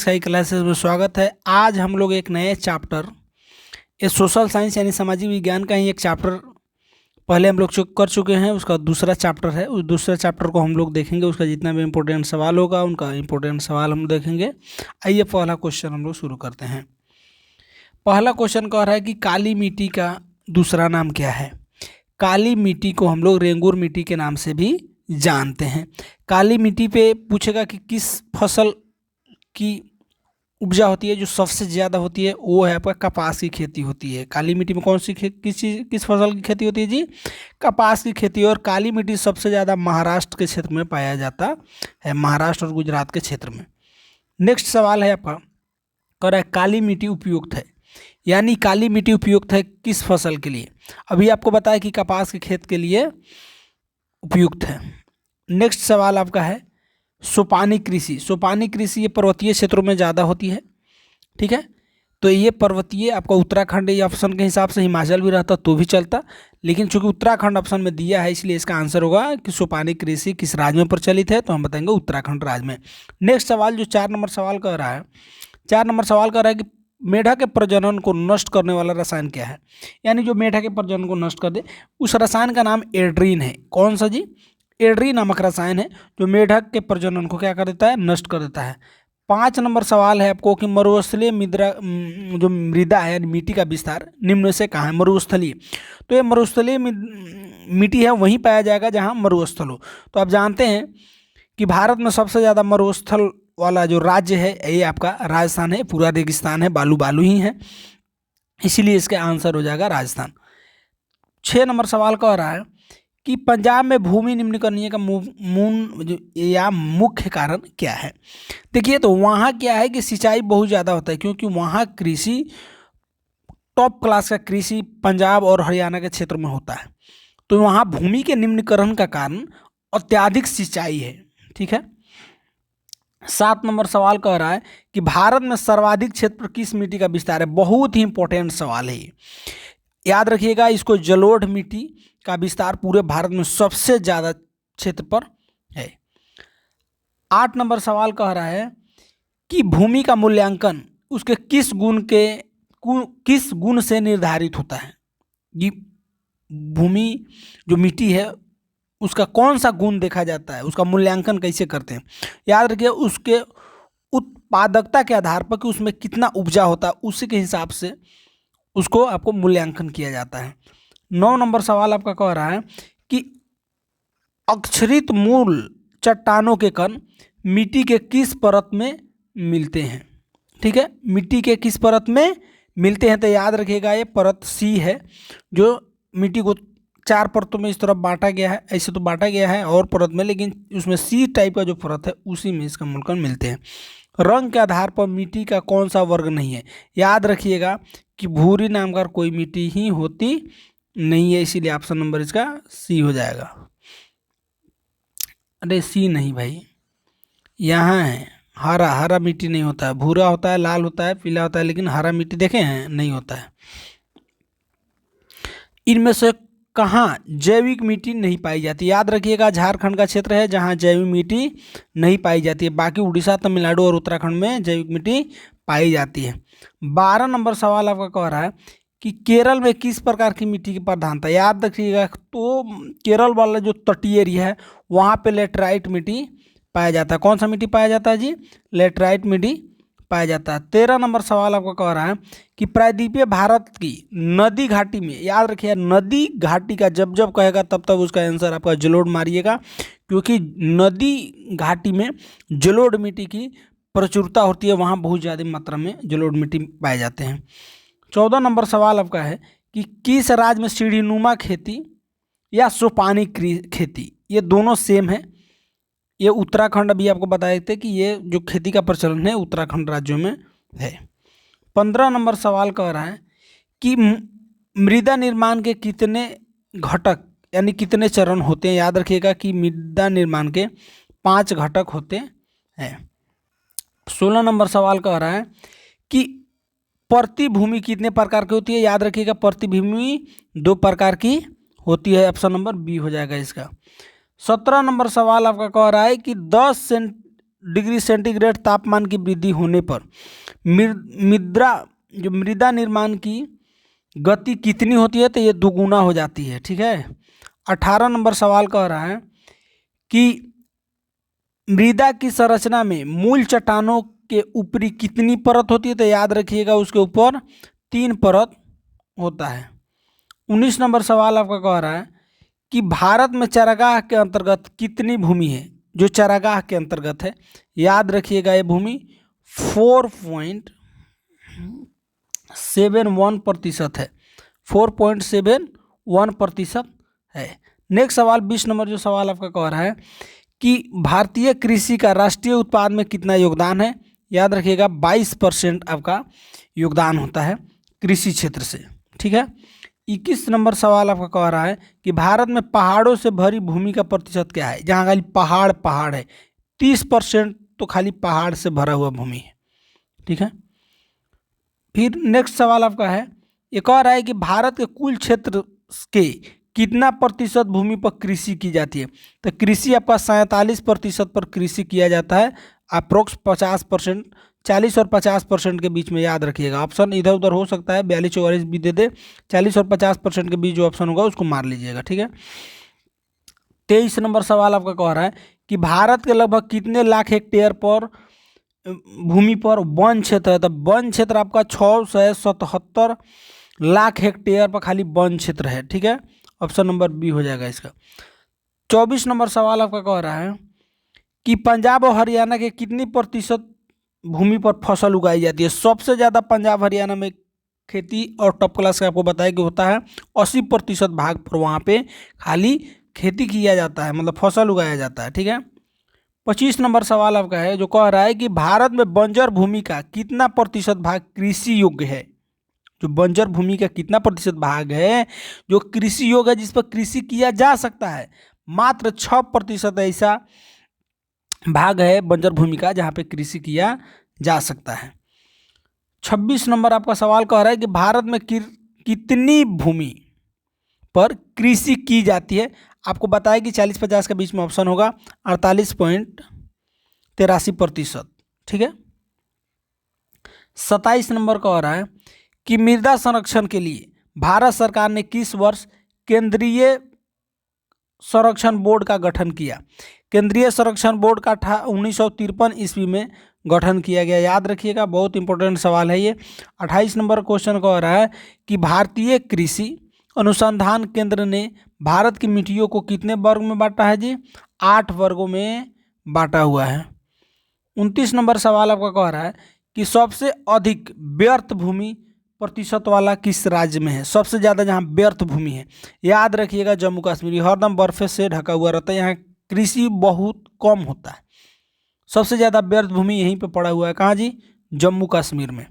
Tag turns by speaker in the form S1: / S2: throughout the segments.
S1: सही क्लासेस में स्वागत है। आज हम लोग एक नए चैप्टर ये सोशल साइंस यानी सामाजिक विज्ञान का ही एक चैप्टर पहले हम लोग कर चुके हैं। उसका दूसरा चैप्टर है। उस दूसरे चैप्टर को हम लोग देखेंगे। उसका जितना भी इम्पोर्टेंट सवाल होगा उनका इम्पोर्टेंट सवाल हम देखेंगे। आइए पहला क्वेश्चन हम लोग शुरू करते हैं। पहला क्वेश्चन कह रहा है कि काली मिट्टी का दूसरा नाम क्या है। काली मिट्टी को हम लोग रेंगुर मिट्टी के नाम से भी जानते हैं। काली मिट्टी पे पूछेगा कि किस फसल की उपजा होती है जो सबसे ज़्यादा होती है, वो है आपका कपास की खेती होती है। काली मिट्टी में कौन सी किस फसल की खेती होती है जी? कपास की खेती। और काली मिट्टी सबसे ज़्यादा महाराष्ट्र के क्षेत्र में पाया जाता है, महाराष्ट्र और गुजरात के क्षेत्र में। नेक्स्ट सवाल है आपका, कह रहा है काली मिट्टी उपयुक्त है, यानी काली मिट्टी उपयुक्त है किस फसल के लिए। अभी आपको बताया कि कपास के खेत के लिए उपयुक्त है। नेक्स्ट सवाल आपका है सोपानी कृषि। सोपानी कृषि ये पर्वतीय क्षेत्रों में ज़्यादा होती है, ठीक है। तो ये पर्वतीय आपका उत्तराखंड, ये ऑप्शन के हिसाब से हिमाचल भी रहता तो भी चलता, लेकिन चूंकि उत्तराखंड ऑप्शन में दिया है इसलिए इसका आंसर होगा कि सोपानी कृषि किस राज्य में प्रचलित है, तो हम बताएंगे उत्तराखंड राज्य में। नेक्स्ट सवाल जो 4 नंबर सवाल कर रहा है, 4 नंबर सवाल कर रहा है कि मेढक के प्रजनन को नष्ट करने वाला रसायन क्या है। यानी जो मेढक के प्रजनन को नष्ट कर दे उस रसायन का नाम एड्रीन है। कौन सा जी? एड्रीन नामक रसायन है जो मेढक के प्रजनन को क्या कर देता है? नष्ट कर देता है। 5 नंबर सवाल है आपको कि मरुस्थलीय जो मृदा है यानी मिट्टी का विस्तार निम्न में से कहाँ है? मरुस्थलीय। तो ये मरुस्थलीय मिट्टी है वहीं पाया जाएगा जहाँ मरुस्थल हो। तो आप जानते हैं कि भारत में सबसे ज़्यादा मरुस्थल वाला जो राज्य है ये आपका राजस्थान है। पूरा रेगिस्तान है, बालू बालू ही है, इसीलिए इसका आंसर हो जाएगा राजस्थान। 6 नंबर सवाल कह रहा है कि पंजाब में भूमि निम्नीकरण का मुख्य कारण क्या है। देखिए, तो वहाँ क्या है कि सिंचाई बहुत ज़्यादा होता है, क्योंकि वहाँ कृषि टॉप क्लास का कृषि पंजाब और हरियाणा के क्षेत्र में होता है। तो वहाँ भूमि के निम्नीकरण का कारण अत्यधिक सिंचाई है, ठीक है। 7 नंबर सवाल कह रहा है कि भारत में सर्वाधिक क्षेत्र पर किस मिट्टी का विस्तार है। बहुत ही इंपॉर्टेंट सवाल है ये, याद रखिएगा इसको। जलोढ़ मिट्टी का विस्तार पूरे भारत में सबसे ज़्यादा क्षेत्र पर है। 8 नंबर सवाल कह रहा है कि भूमि का मूल्यांकन उसके किस गुण से निर्धारित होता है। ये भूमि जो मिट्टी है उसका कौन सा गुण देखा जाता है, उसका मूल्यांकन कैसे करते हैं। याद रखिए उसके उत्पादकता के आधार पर कि उसमें कितना उपजा होता है, उसी के हिसाब से उसको आपको मूल्यांकन किया जाता है। 9 नंबर सवाल आपका कह रहा है कि अक्षरित मूल चट्टानों के कण मिट्टी के किस परत में मिलते हैं, ठीक है। मिट्टी के किस परत में मिलते हैं, तो याद रखिएगा ये परत सी है, जो मिट्टी को 4 परतों में इस तरफ बांटा गया है। ऐसे तो बांटा गया है और परत में, लेकिन उसमें सी टाइप का जो परत है उसी में इसका मूलकण मिलते हैं। रंग के आधार पर मिट्टी का कौन सा वर्ग नहीं है। याद रखिएगा कि भूरी नाम का कोई मिट्टी ही होती नहीं है, इसीलिए ऑप्शन नंबर इसका सी हो जाएगा। अरे सी नहीं भाई, यहाँ है हरा मिट्टी नहीं होता है, भूरा होता है, लाल होता है, पीला होता है, लेकिन हरा मिट्टी देखे हैं नहीं होता है। इनमें से कहाँ जैविक मिट्टी नहीं पाई जाती। याद रखिएगा झारखंड का क्षेत्र है जहाँ जैविक मिट्टी नहीं पाई जाती है, बाकी उड़ीसा, तमिलनाडु और उत्तराखंड में जैविक मिट्टी पाई जाती है। 12 नंबर सवाल आपका कह रहा है कि केरल में किस प्रकार की मिट्टी की प्रधानता। याद रखिएगा, तो केरल वाला जो तटीय एरिया है वहाँ पे लेटराइट मिट्टी पाया जाता है। कौन सा मिट्टी पाया जाता है जी? लेटराइट मिट्टी पाया जाता है। 13 नंबर सवाल आपको कह रहा है कि प्रायद्वीपीय भारत की नदी घाटी में, याद रखिए नदी घाटी का जब जब कहेगा तब तब उसका आंसर आपका जलोढ़ मारिएगा, क्योंकि नदी घाटी में जलोढ़ मिट्टी की प्रचुरता होती है, वहाँ बहुत ज़्यादा मात्रा में जलोढ़ मिट्टी पाए जाते हैं। 14 नंबर सवाल आपका है कि किस राज्य में सीढ़ीनुमा खेती या सोपानी खेती, ये दोनों सेम है। ये उत्तराखंड, अभी आपको बताए थे कि ये जो खेती का प्रचलन है उत्तराखंड राज्यों में है। 15 नंबर सवाल कह रहा है कि मृदा निर्माण के कितने घटक यानी कितने चरण होते हैं। याद रखिएगा कि मृदा निर्माण के 5 घटक होते हैं। 16 नंबर सवाल कह रहा है कि प्रतिभूमि कितने प्रकार की होती है। याद रखिएगा प्रतिभूमि 2 प्रकार की होती है, ऑप्शन नंबर बी हो जाएगा इसका। 17 नंबर सवाल आपका कह रहा है कि डिग्री सेंटीग्रेड तापमान की वृद्धि होने पर मृदा निर्माण की गति कितनी होती है? तो ये दुगुना हो जाती है। ठीक है। 18 नंबर सवाल कह रहा है कि मृदा की संरचना में मूल चट्टानों के ऊपरी कितनी परत होती है? तो याद रखिएगा उसके ऊपर 3 परत होता है। 19 नंबर सवाल आपका कह रहा है कि भारत में चारागाह के अंतर्गत कितनी भूमि है? जो चारागाह के अंतर्गत है, याद रखिएगा ये भूमि 4.71% है। 4.71% है। नेक्स्ट सवाल 20 नंबर जो सवाल आपका कह रहा है कि भारतीय कृषि का राष्ट्रीय उत्पाद में कितना योगदान है? याद रखिएगा 22% आपका योगदान होता है कृषि क्षेत्र से। ठीक है। 21 नंबर सवाल आपका कह रहा है कि भारत में पहाड़ों से भरी भूमि का प्रतिशत क्या है? जहाँ खाली पहाड़ पहाड़ है, 30% तो खाली पहाड़ से भरा हुआ भूमि है। ठीक है। फिर नेक्स्ट सवाल आपका है, ये कह रहा है कि भारत के कुल क्षेत्र के कितना प्रतिशत भूमि पर कृषि की जाती है? तो कृषि आपका 47% पर कृषि किया जाता है। अप्रोक्स 50%, 40 और 50% के बीच में याद रखिएगा। ऑप्शन इधर उधर हो सकता है, 42-44 भी दे दे, 40 और 50% के बीच जो ऑप्शन होगा उसको मार लीजिएगा। ठीक है। 23 नंबर सवाल आपका कह रहा है कि भारत के लगभग कितने लाख हेक्टेयर पर भूमि पर वन क्षेत्र है? तो वन क्षेत्र आपका 677 लाख हेक्टेयर पर खाली वन क्षेत्र है। ठीक है। ऑप्शन नंबर बी हो जाएगा इसका। 24 नंबर सवाल आपका कह रहा है कि पंजाब और हरियाणा के कितनी प्रतिशत भूमि पर फसल उगाई जाती है? सबसे ज़्यादा पंजाब हरियाणा में खेती और टॉप क्लास का आपको बताया कि होता है 80% भाग पर वहाँ पे खाली खेती किया जाता है, मतलब फसल उगाया जाता है। ठीक है। 25 नंबर सवाल आपका है जो कह रहा है कि भारत में बंजर भूमि का कितना प्रतिशत भाग कृषि योग्य है? जो बंजर भूमि का कितना प्रतिशत भाग है जो कृषि योग्य है, जिस पर कृषि किया जा सकता है? मात्र 6% ऐसा भाग है बंजर भूमि का जहाँ पे कृषि किया जा सकता है। 26 नंबर आपका सवाल कह रहा है कि भारत में कितनी भूमि पर कृषि की जाती है? आपको बताया कि 40-50 के बीच में ऑप्शन होगा, 48.83%। ठीक है। 27 नंबर कह रहा है कि मृदा संरक्षण के लिए भारत सरकार ने किस वर्ष केंद्रीय संरक्षण बोर्ड का गठन किया? केंद्रीय संरक्षण बोर्ड का 1953 ईस्वी में गठन किया गया। याद रखिएगा, बहुत इंपॉर्टेंट सवाल है ये। 28 नंबर क्वेश्चन कह रहा है कि भारतीय कृषि अनुसंधान केंद्र ने भारत की मिट्टियों को कितने वर्ग में बांटा है जी? 8 वर्गों में बांटा हुआ है। 29 नंबर सवाल आपका कह रहा है कि सबसे अधिक व्यर्थ भूमि प्रतिशत वाला किस राज्य में है? सबसे ज़्यादा जहाँ व्यर्थ भूमि है, याद रखिएगा जम्मू कश्मीर। हरदम बर्फ से ढका हुआ रहता है, यहाँ कृषि बहुत कम होता है। सबसे ज़्यादा व्यर्थ भूमि यहीं पे पड़ा हुआ है। कहाँ जी? जम्मू कश्मीर में।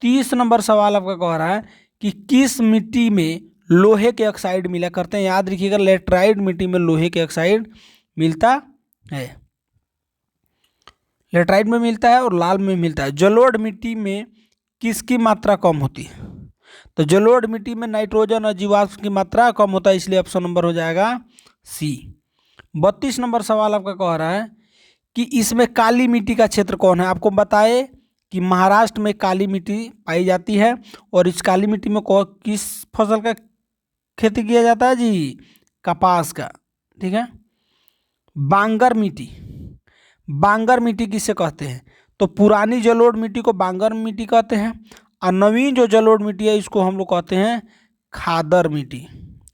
S1: 30 नंबर सवाल आपका कह रहा है कि किस मिट्टी में लोहे के ऑक्साइड मिला करते हैं? याद रखिएगा लेटराइट मिट्टी में लोहे के ऑक्साइड मिलता है, लेटराइट में मिलता है और लाल में मिलता है। जलोढ़ मिट्टी में किसकी मात्रा कम होती है? तो जलोढ़ मिट्टी में नाइट्रोजन और जीवाश्म की मात्रा कम होता है, इसलिए ऑप्शन नंबर हो जाएगा सी। 32 नंबर सवाल आपका कह रहा है कि इसमें काली मिट्टी का क्षेत्र कौन है? आपको बताए कि महाराष्ट्र में काली मिट्टी पाई जाती है और इस काली मिट्टी में किस फसल का खेती किया जाता है जी? कपास का। ठीक है। बांगर मिट्टी, बांगर मिट्टी किसे कहते हैं? तो पुरानी जलोढ़ मिट्टी को बांगर मिट्टी कहते हैं और नवीन जो जलोढ़ मिट्टी है इसको हम लोग कहते हैं खादर मिट्टी।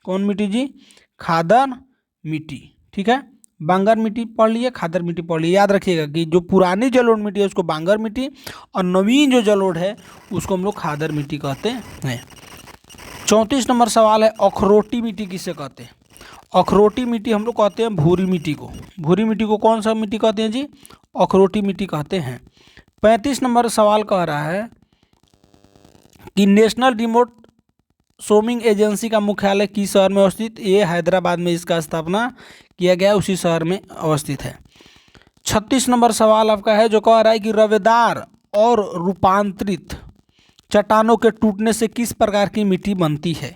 S1: कौन मिट्टी जी? खादर मिट्टी। ठीक है। बांगर मिट्टी पढ़ लिए, खादर मिट्टी पढ़ लिए। याद रखिएगा कि जो पुरानी जलोढ़ मिट्टी है उसको बांगर मिट्टी और नवीन जो जलोढ़ है उसको हम लोग खादर मिट्टी कहते हैं। 34 नंबर सवाल है अखरोटी मिट्टी किसे कहते हैं? अखरोटी मिट्टी हम लोग कहते हैं भूरी मिट्टी को। भूरी मिट्टी को कौन सा मिट्टी कहते हैं जी? अखरोटी मिट्टी कहते हैं। 35 नंबर सवाल कह रहा है कि नेशनल रिमोट सोमिंग एजेंसी का मुख्यालय किस शहर में अवस्थित? ये हैदराबाद में इसका स्थापना किया गया, उसी शहर में अवस्थित है। 36 नंबर सवाल आपका है जो कह रहा है कि रवेदार और रूपांतरित चट्टानों के टूटने से किस प्रकार की मिट्टी बनती है?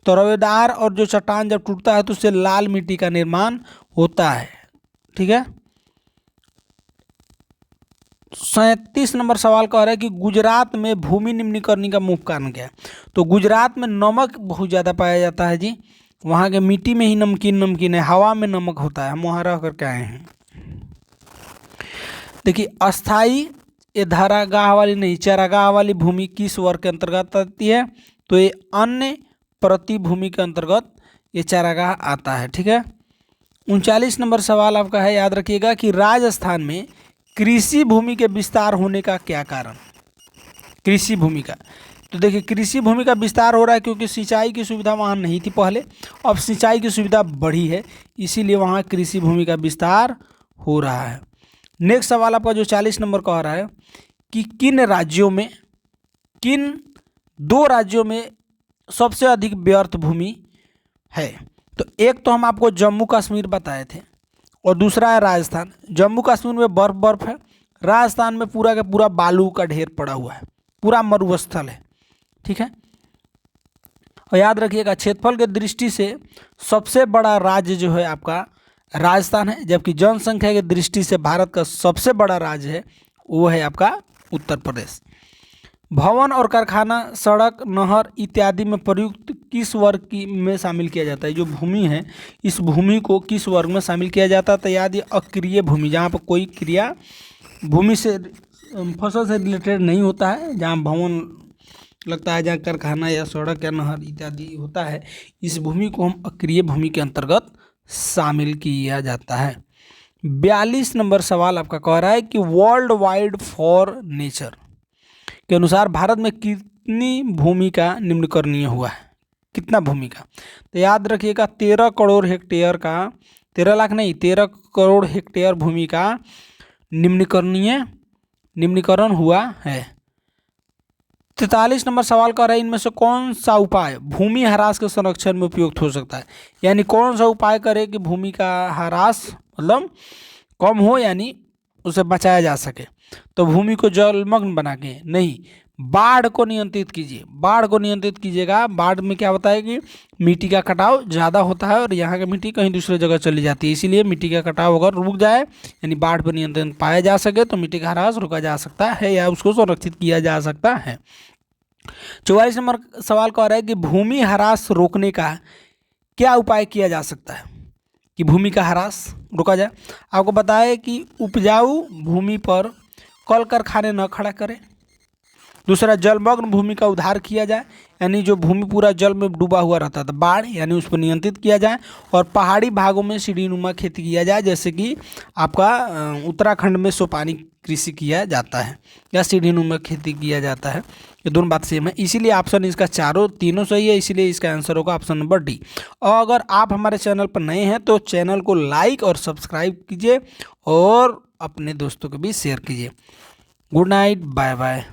S1: तो रवेदार और जो चट्टान जब टूटता है तो उससे लाल मिट्टी का निर्माण होता है। ठीक है। 37 नंबर सवाल कह रहा है कि गुजरात में भूमि निम्नीकरण का मुख्य कारण क्या है। तो गुजरात में नमक बहुत ज़्यादा पाया जाता है जी, वहाँ के मिट्टी में ही नमकीन है, हवा में नमक होता है, हम वहाँ रह करके आए हैं। देखिए अस्थाई, ये धारागाह वाली नहीं, चारागाह वाली भूमि किस वर्ग के अंतर्गत आती है। तो ये अन्य प्रतिभूमि के अंतर्गत ये चारागाह आता है। ठीक है, 39 नंबर सवाल आपका है, याद रखिएगा कि राजस्थान में कृषि भूमि के विस्तार होने का क्या कारण। कृषि भूमि का, तो देखिए कृषि भूमि का विस्तार हो रहा है क्योंकि सिंचाई की सुविधा वहाँ नहीं थी पहले, अब सिंचाई की सुविधा बढ़ी है, इसीलिए वहाँ कृषि भूमि का विस्तार हो रहा है। नेक्स्ट सवाल आपका जो 40 नंबर कह रहा है कि किन दो राज्यों में सबसे अधिक व्यर्थ भूमि है। तो एक तो हम आपको जम्मू कश्मीर बताए थे और दूसरा है राजस्थान। जम्मू कश्मीर में बर्फ है, राजस्थान में पूरा का पूरा बालू का ढेर पड़ा हुआ है, पूरा मरुस्थल है। ठीक है, और याद रखिएगा क्षेत्रफल के दृष्टि से सबसे बड़ा राज्य जो है आपका राजस्थान है, जबकि जनसंख्या की दृष्टि से भारत का सबसे बड़ा राज्य है वो है आपका उत्तर प्रदेश। भवन और कारखाना, सड़क, नहर इत्यादि में प्रयुक्त किस वर्ग की में शामिल किया जाता है। जो भूमि है इस भूमि को किस वर्ग में शामिल किया जाता है। तो याद ये अक्रिय भूमि, जहाँ पर कोई क्रिया भूमि से फसल से रिलेटेड नहीं होता है, जहाँ भवन लगता है, जहाँ कारखाना या सड़क या नहर इत्यादि होता है, इस भूमि को हम अक्रिय भूमि के अंतर्गत शामिल किया जाता है। 42 नंबर सवाल आपका कह रहा है कि वर्ल्ड वाइड फॉर नेचर के अनुसार भारत में कितनी भूमि का निम्नीकरणीय हुआ है, कितना भूमि का। तो याद रखिएगा 13 करोड़ हेक्टेयर का, 13 लाख नहीं 13 करोड़ हेक्टेयर भूमि का निम्नीकरण हुआ है। 43 नंबर सवाल कर रहा है इनमें से कौन सा उपाय भूमि ह्रास के संरक्षण में उपयुक्त हो सकता है। यानी कौन सा उपाय करे कि भूमि का ह्रास मतलब कम हो, यानी उसे बचाया जा सके। तो भूमि को जलमग्न बना के नहीं, बाढ़ को नियंत्रित कीजिए। बाढ़ को नियंत्रित कीजिएगा। बाढ़ में क्या होता है कि मिट्टी का कटाव ज़्यादा होता है और यहाँ की मिट्टी कहीं दूसरे जगह चली जाती है, इसीलिए मिट्टी का कटाव अगर रुक जाए यानी बाढ़ पर नियंत्रण पाया जा सके तो मिट्टी का ह्रास रोका जा सकता है या उसको संरक्षित किया जा सकता है। 44 नंबर सवाल कह रहा है कि भूमि ह्रास रोकने का क्या उपाय किया जा सकता है कि भूमि का ह्रास रोका जाए। आपको बताया कि उपजाऊ भूमि पर कल कारखाने न खड़ा करें। दूसरा, जलमग्न भूमि का उद्धार किया जाए, यानी जो भूमि पूरा जल में डूबा हुआ रहता था बाढ़, यानी उस पर नियंत्रित किया जाए। और पहाड़ी भागों में सीढ़ीनुमा खेती किया जाए, जैसे कि आपका उत्तराखंड में सोपानी कृषि किया जाता है या सीढ़ीनुमा खेती किया जाता है। ये दोनों बात सेम है, इसीलिए ऑप्शन इसका तीनों सही है, इसीलिए इसका आंसर होगा ऑप्शन नंबर डी। और अगर आप हमारे चैनल पर नए हैं तो चैनल को लाइक और सब्सक्राइब कीजिए और अपने दोस्तों को भी शेयर कीजिए। Good night, bye bye.